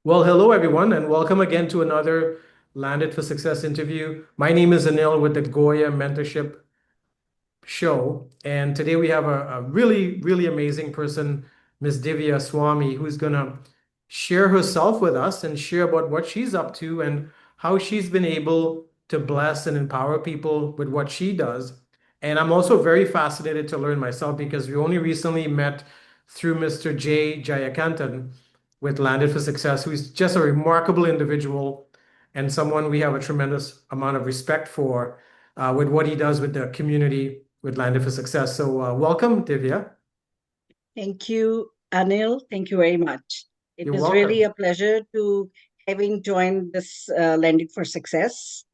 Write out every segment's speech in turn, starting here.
Well, hello everyone, and welcome again to another Landed for Success interview. My name is Anil with the Goya Mentorship Show, and today we have a really, really amazing person, Miss Divyya Sswami, who's gonna share herself with us and share about what she's up to and how she's been able to bless and empower people with what she does. And I'm also very fascinated to learn myself because we only recently met through Mr. J. Jayakantan with Landed for Success, who's just a remarkable individual and someone we have a tremendous amount of respect for with what he does with the community with Landed for Success. So, welcome, Divya. Thank you, Anil. Thank you very much. It You're is really welcome. a pleasure to having joined this Landed for Success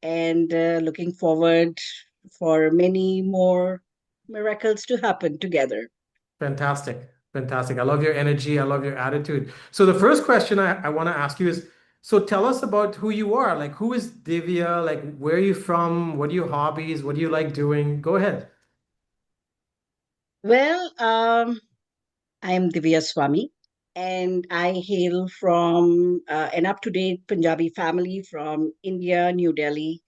and looking forward for many more miracles to happen together. Fantastic. Fantastic. I love your energy. I love your attitude. So, the first question I want to ask you is so tell us about who you are. Like, who is Divya? Like, where are you from? What are your hobbies? What do you like doing? Go ahead. Well, I am Divyya Sswami, and I hail from an up-to-date Punjabi family from India, New Delhi.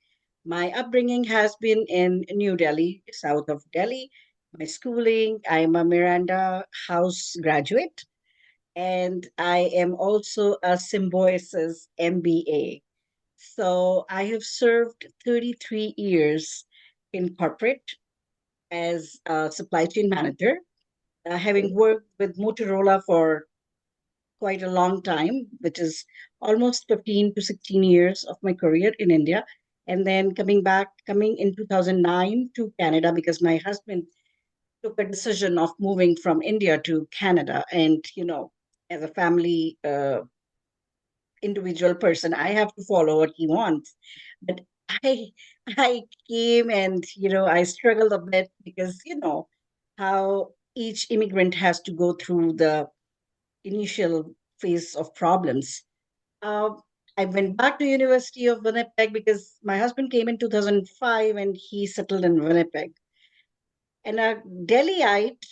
My upbringing has been in New Delhi, south of Delhi. My schooling, I'm a Miranda House graduate, and I am also a Symbiosis MBA. So I have served 33 years in corporate as a supply chain manager, having worked with Motorola for quite a long time, which is almost 15 to 16 years of my career in India. And then coming in 2009 to Canada because my husband took a decision of moving from India to Canada. And, as a family individual person, I have to follow what he wants. But I, I came and, I struggled a bit because, how each immigrant has to go through the initial phase of problems. Uh, I went back to University of Winnipeg because my husband came in 2005 and he settled in Winnipeg. And a Delhiite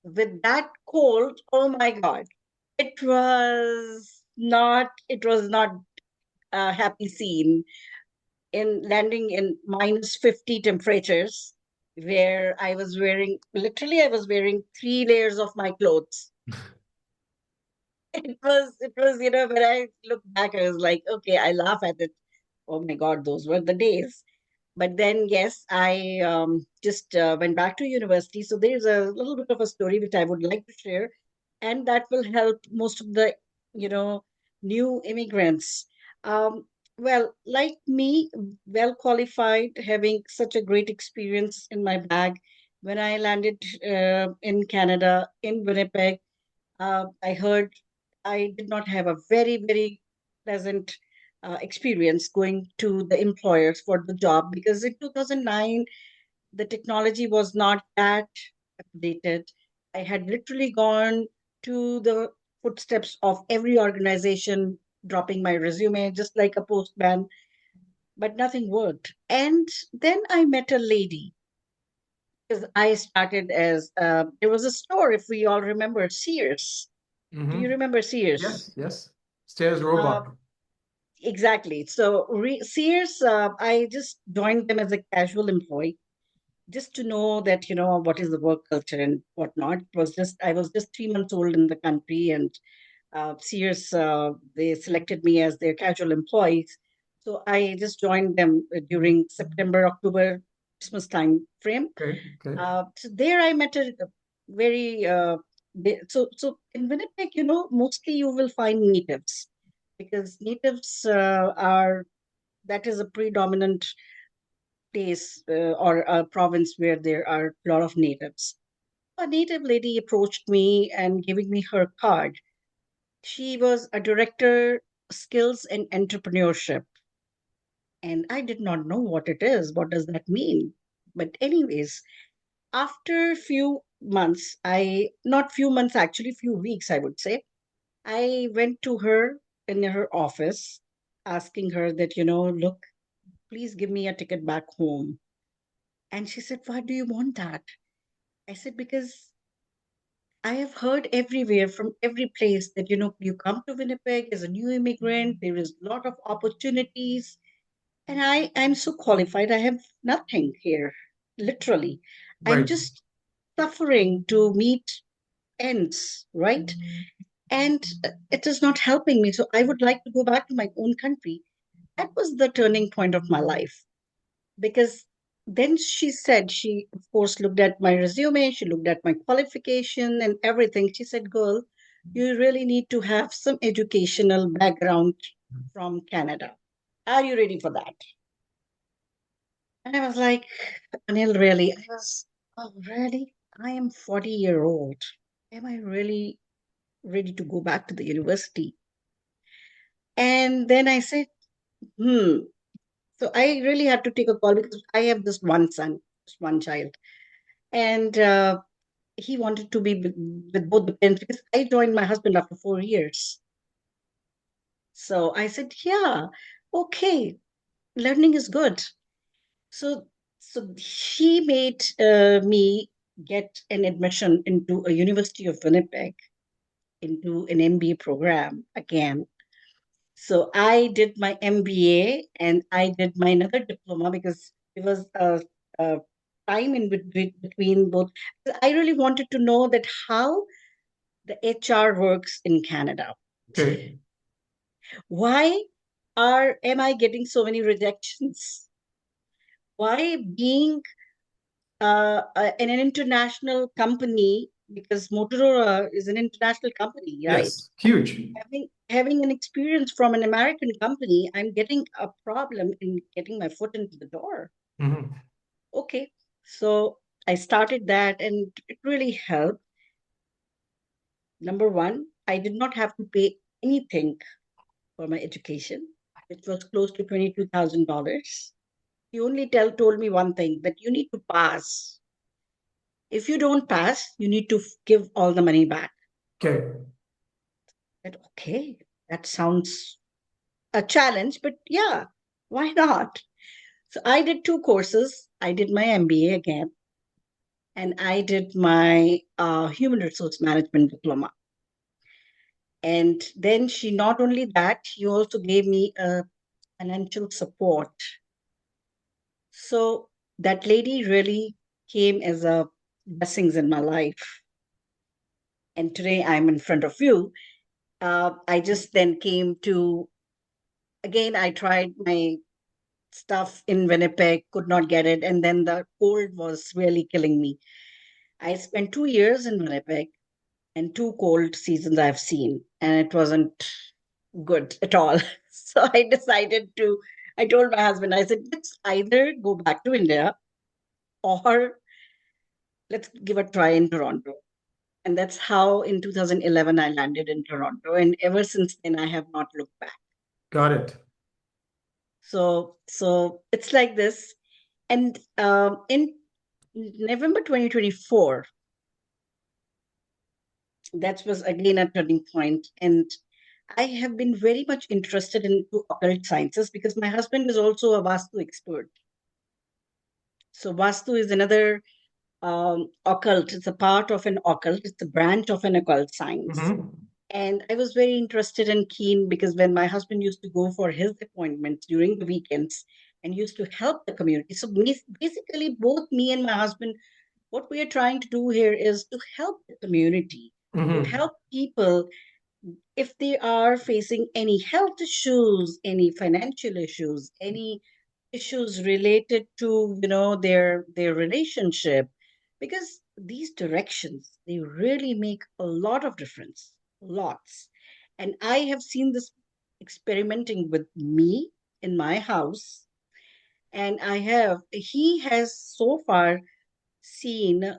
with that cold, oh my God, it was not a happy scene in landing in minus 50 temperatures where I was wearing 3 layers of my clothes. It was, when I look back, I was like, okay, I laugh at it. Oh my God, those were the days. But then, yes, I just went back to university. So there's a little bit of a story which I would like to share, and that will help most of the, you know, new immigrants. Um, well, like me, well qualified, having such a great experience in my bag. When I landed in Canada, in Winnipeg, I heard I did not have a very, very pleasant experience going to the employers for the job because in 2009, the technology was not that updated. I had literally gone to the footsteps of every organization, dropping my resume just like a postman, but nothing worked. And then I met a lady because I started as there was a store, if we all remember, Sears. Do you Mm-hmm. remember Sears? Yes, yes. Stairs Uh, robot. exactly. So Sears, I just joined them as a casual employee, just to know that what is the work culture and whatnot. It was just I was just 3 months old in the country, and Sears they selected me as their casual employees. So I just joined them during September, October, Christmas time frame. Okay, okay. So there I met a very so in Winnipeg, mostly you will find natives because natives are that is a predominant place or a province where there are a lot of natives. A native lady approached me and giving me her card. She was a director, skills and entrepreneurship, and I did not know what it is. What does that mean? But anyways, after few months, I not few months actually, few weeks I would say, I went to her in her office asking her that, look, please give me a ticket back home. And she said, why do you want that? I said, because I have heard everywhere from every place that, you come to Winnipeg as a new immigrant, there is a lot of opportunities. And I'm so qualified. I have nothing here, literally. I'm Right. just suffering to meet ends, right? And it is not helping me. So I would like to go back to my own country. That was the turning point of my life because then she said, she, of course, looked at my resume, she looked at my qualification and everything. She said, girl, you really need to have some educational background from Canada. Are you ready for that? And I was like, Anil, really? I was, oh, really? I am 40-year-old. Am I really ready to go back to the university? And then I said, hmm. So I really had to take a call because I have this one son, just one child. And he wanted to be with both the parents because I joined my husband after 4 years. So I said, yeah, okay, learning is good. So, so he made me get an admission into a University of Winnipeg into an MBA program again. So I did my MBA and I did my another diploma because it was a time in between both. I really wanted to know that how the HR works in Canada. Okay. Why am I getting so many rejections? Why being in an international company, because Motorola is an international company, right? Yes. Huge. Having an experience from an American company, I'm getting a problem in getting my foot into the door. Hmm. Okay, so I started that, and it really helped. Number one, I did not have to pay anything for my education. It was close to $22,000. He only told me one thing, that you need to pass. If you don't pass, you need to give all the money back. Okay. That okay, that sounds a challenge, but yeah, why not? So I did two courses. I did my MBA again, and I did my human resource management diploma. And then she not only that, she also gave me a financial support. So that lady really came as a blessings in my life. And today I'm in front of you. I just then came to, again, I tried my stuff in Winnipeg, could not get it. And then the cold was really killing me. I spent 2 years in Winnipeg and two cold seasons I've seen, and it wasn't good at all. So I told my husband, I said, let's either go back to India or let's give a try in Toronto. And that's how in 2011 I landed in Toronto. And ever since then, I have not looked back. Got it. So it's like this. And in November 2024, that was again a turning point. And I have been very much interested in occult sciences because my husband is also a Vastu expert. So Vastu is another occult. It's a part of an occult. It's a branch of an occult science. Hmm. And I was very interested and keen because when my husband used to go for his appointments during the weekends and used to help the community. So basically, both me and my husband, what we are trying to do here is to help the community, to Hmm. help people if they are facing any health issues, any financial issues, any issues related to their relationship, because these directions they really make a lot of difference, lots. And I have seen this experimenting with me in my house, and he has so far seen,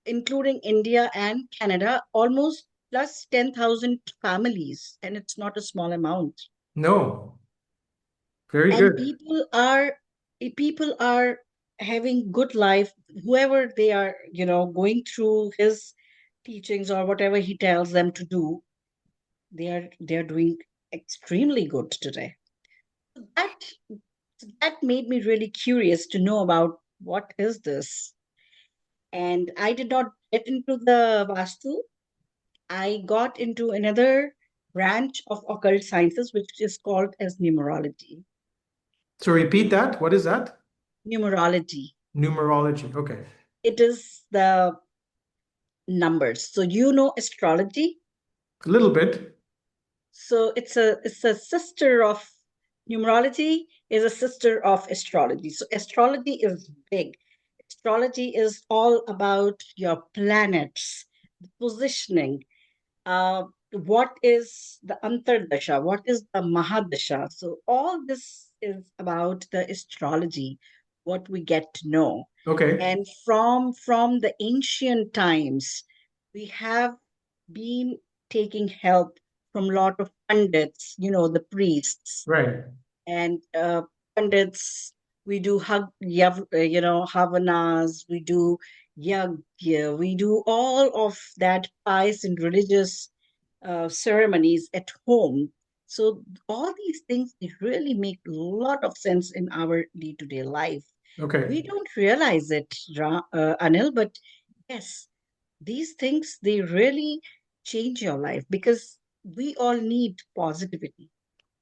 including India and Canada, almost plus 10,000 families, and it's not a small amount. No. Very And good. people are having good life, whoever they are, going through his teachings or whatever he tells them to do, they are doing extremely good today. That that made me really curious to know about what is this. And I did not get into the Vastu. I got into another branch of occult sciences, which is called as numerology. So repeat that. What is that? Numerology. Numerology. Okay. It is the numbers. So you know astrology. A little bit. So it's a sister of numerology is a sister of astrology. So astrology is big. Astrology is all about your planets, the positioning, what is the Antardasha, what is the Mahadasha. So all this is about the astrology, what we get to know. Okay. And from the ancient times, we have been taking help from a lot of pundits, the priests Right. and pundits. We do havanas, we do yagya, we do all of that pious and religious ceremonies at home. So all these things, they really make a lot of sense in our day-to-day life. We Okay. don't realize it, Anil, but yes, these things, they really change your life because we all need positivity.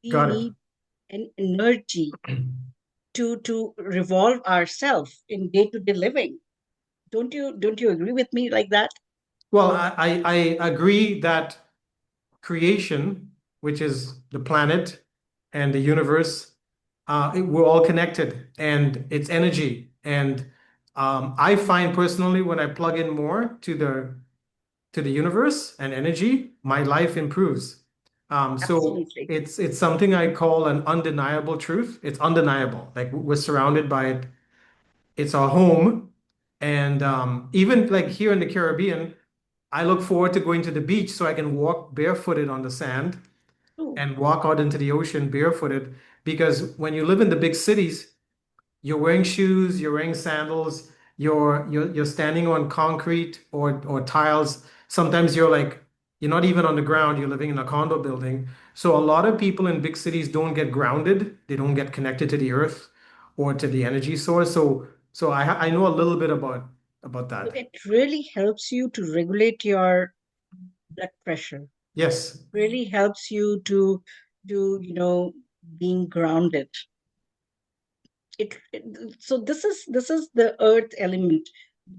We Got it. need an energy to revolve ourselves in day-to-day living. Don't you agree with me like that? Well, I agree that creation, which is the planet and the universe, we're all connected and it's energy. And I find personally when I plug in more to the universe and energy, my life improves. So Absolutely. it's something I call an undeniable truth. It's undeniable. Like we're surrounded by it. It's our home. And even like here in the Caribbean, I look forward to going to the beach so I can walk barefooted on the sand True. and walk out into the ocean barefooted. Because when you live in the big cities, you're wearing shoes, you're wearing sandals, you're standing on concrete or tiles. Sometimes you're not even on the ground, you're living in a condo building. So a lot of people in big cities don't get grounded, they don't get connected to the earth or to the energy source. So I know a little bit about So that. it really helps you to regulate your blood pressure. Yes, Really helps you to being grounded. So this is the earth element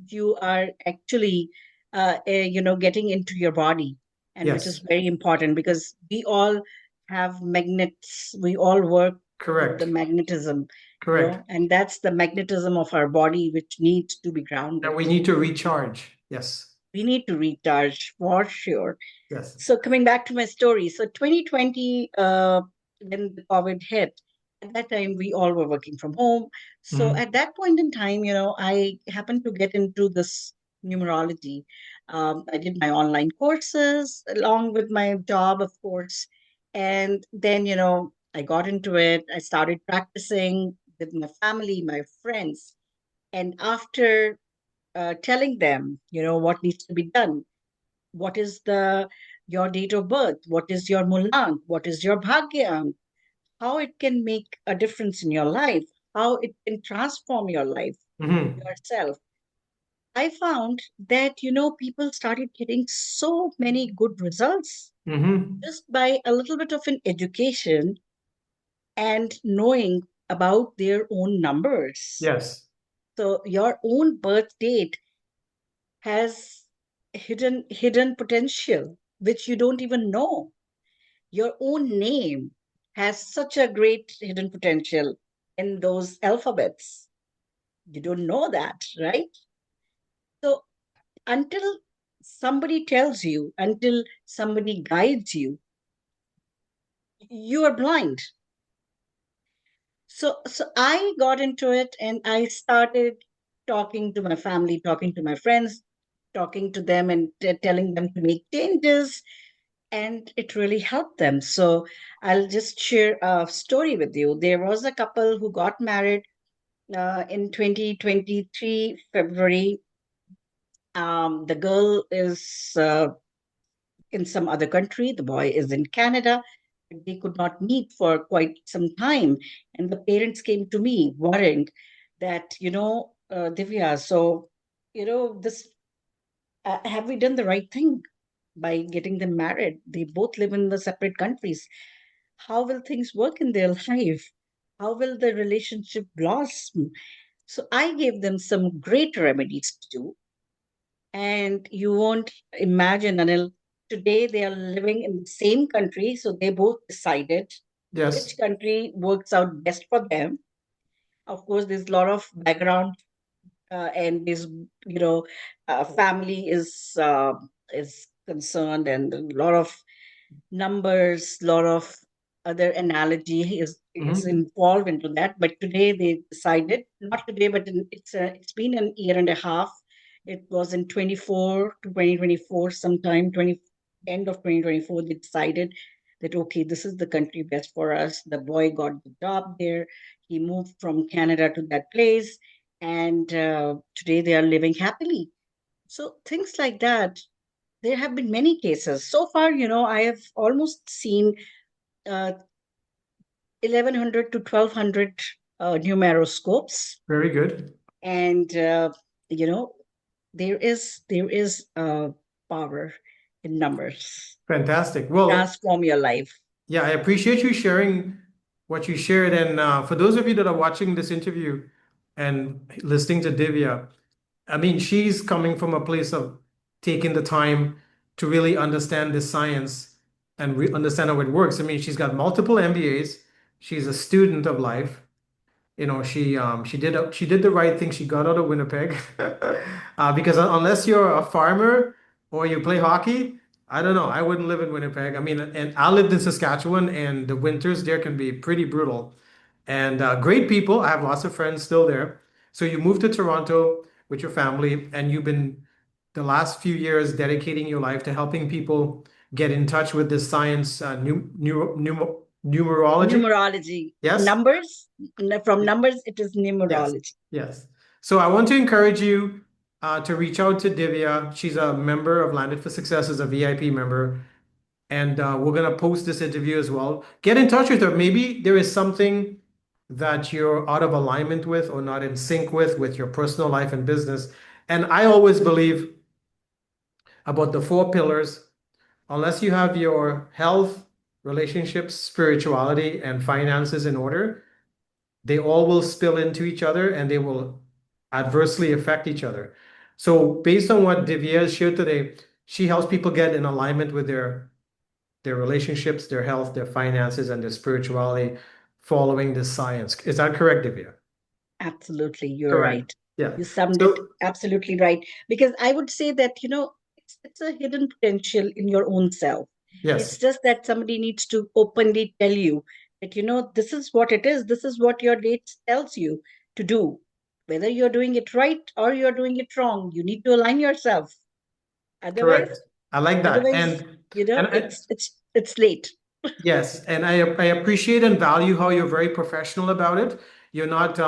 you are actually getting into your body, and which is yes, very important because we all have magnets, we all work with the correct, magnetism, correct. and that's the magnetism of our body which needs to be And grounded. we need to recharge. Yes, We need to recharge for sure. yes. So coming back to my story, so 2020, when the COVID hit, at that time we all were working from home. So Mhm. at that point in time, I happened to get into this numerology. I did my online courses along with my job, of course, and then I got into it. I started practicing with my family, my friends, and after telling them, what needs to be done, what is the your date of birth, what is your mulant, what is your bhagyam, how it can make a difference in your life, how it can transform your life Mhm. yourself. I found that people started getting so many good results Mhm. just by a little bit of an education and knowing about their own numbers. Yes. So your own birth date has hidden potential which you don't even know. Your own name has such a great hidden potential in those alphabets. You don't know that, right? So until somebody tells you, until somebody guides you, you are blind. So I got into it and I started talking to my family, talking to my friends, talking to them and telling them to make changes, and it really helped them. So I'll just share a story with you. There was a couple who got married in 2023 February. The girl is in some other country, the boy is in Canada. They could not meet for quite some time, and the parents came to me worrying that Divya, so this have we done the right thing? by getting them married. They both live in the separate countries. How will things work in their life? How will the relationship blossom? So I gave them some great remedies to do. And you won't imagine, Anil, today they are living in the same country. So they both decided which Yes. country works out best for them. Of course, there's a lot of background, and this, family is concerned, and a lot of numbers, lot of other analogy is Mhm. involved into that. But today they decided, not today, but it's been an year and a half. It was in 24 to 2024, sometime 20 end of 2024. They decided that okay, this is the country best for us. The boy got the job there. He moved from Canada to that place, and today they are living happily. So things like that, there have been many cases. So far, I have almost seen uh, 1100 to 1200 numeroscopes. Very good. And, you know, there is power in numbers. Fantastic. Well, Transform your life. yeah, I appreciate you sharing what you shared. And for those of you that are watching this interview and listening to Divya, I mean, she's coming from a place of taking the time to really understand this science and re understand how it works. I mean, she's got multiple MBAs. She's a student of life. She did the right thing. She got out of Winnipeg because unless you're a farmer or you play hockey, I don't know. I wouldn't live in Winnipeg. I mean, and I lived in Saskatchewan, and the winters there can be pretty brutal. And great people. I have lots of friends still there. So you moved to Toronto with your family, and you've been the last few years dedicating your life to helping people get in touch with this science, numerology. Numerology. Yes. Numbers, from numbers, it is Yes, numerology. yes. So I want to encourage you to reach out to Divya. She's a member of Landed for Success as a VIP member, and we're gonna post this interview as well. Get in touch with her. Maybe there is something that you're out of alignment with or not in sync with your personal life and business. And I always believe about the four pillars. Unless you have your health, relationships, spirituality, and finances in order, they all will spill into each other and they will adversely affect each other. So based on what Divya has shared today, she helps people get in alignment with their relationships, their health, their finances, and their spirituality following this science. Is that correct, Divya? Absolutely, you're Correct. right. Yeah. You summed it So absolutely right. Because I would say that, it's a hidden potential in your own self. It's yes, just that somebody needs to openly tell you that, this is what it is. This is what your date tells you to do. Whether you're doing it right or you're doing it wrong, you need to align yourself. correct. Otherwise, I like that. otherwise, And I, it's late. yes, and I appreciate and value how you're very professional about it. You're not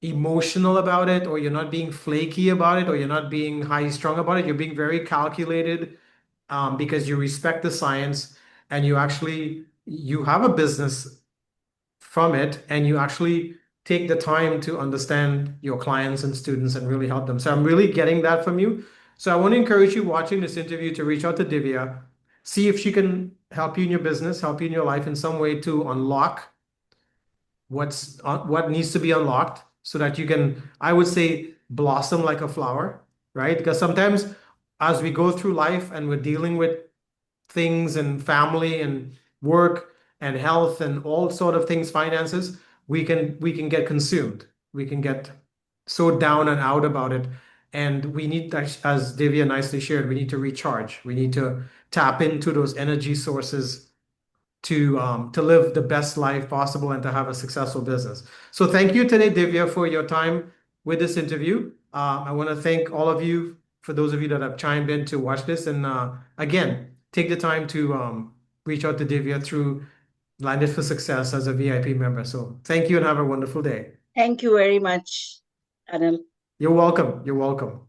emotional about it, or you're not being flaky about it, or you're not being high strung about it. You're being very calculated because you respect the science and you have a business from it and you actually take the time to understand your clients and students and really help them. So I'm really getting that from you. So I want to encourage you watching this interview to reach out to Divya, see if she can help you in your business, help you in your life in some way to unlock what needs to be unlocked so that you can, I would say, blossom like a flower, right? Because sometimes as we go through life and we're dealing with things and family and work and health and all sort of things, finances, we can get consumed. We can get so down and out about it. And we need, as Divya nicely shared, we need to recharge. We need to tap into those energy sources to live the best life possible and to have a successful business. So thank you today, Divya, for your time with this interview. I want to thank all of you for those of you that have chimed in to watch this. And again, take the time to reach out to Divya through Landed for Success as a VIP member. So thank you and have a wonderful day. Thank you very much, Anil. You're welcome. You're welcome.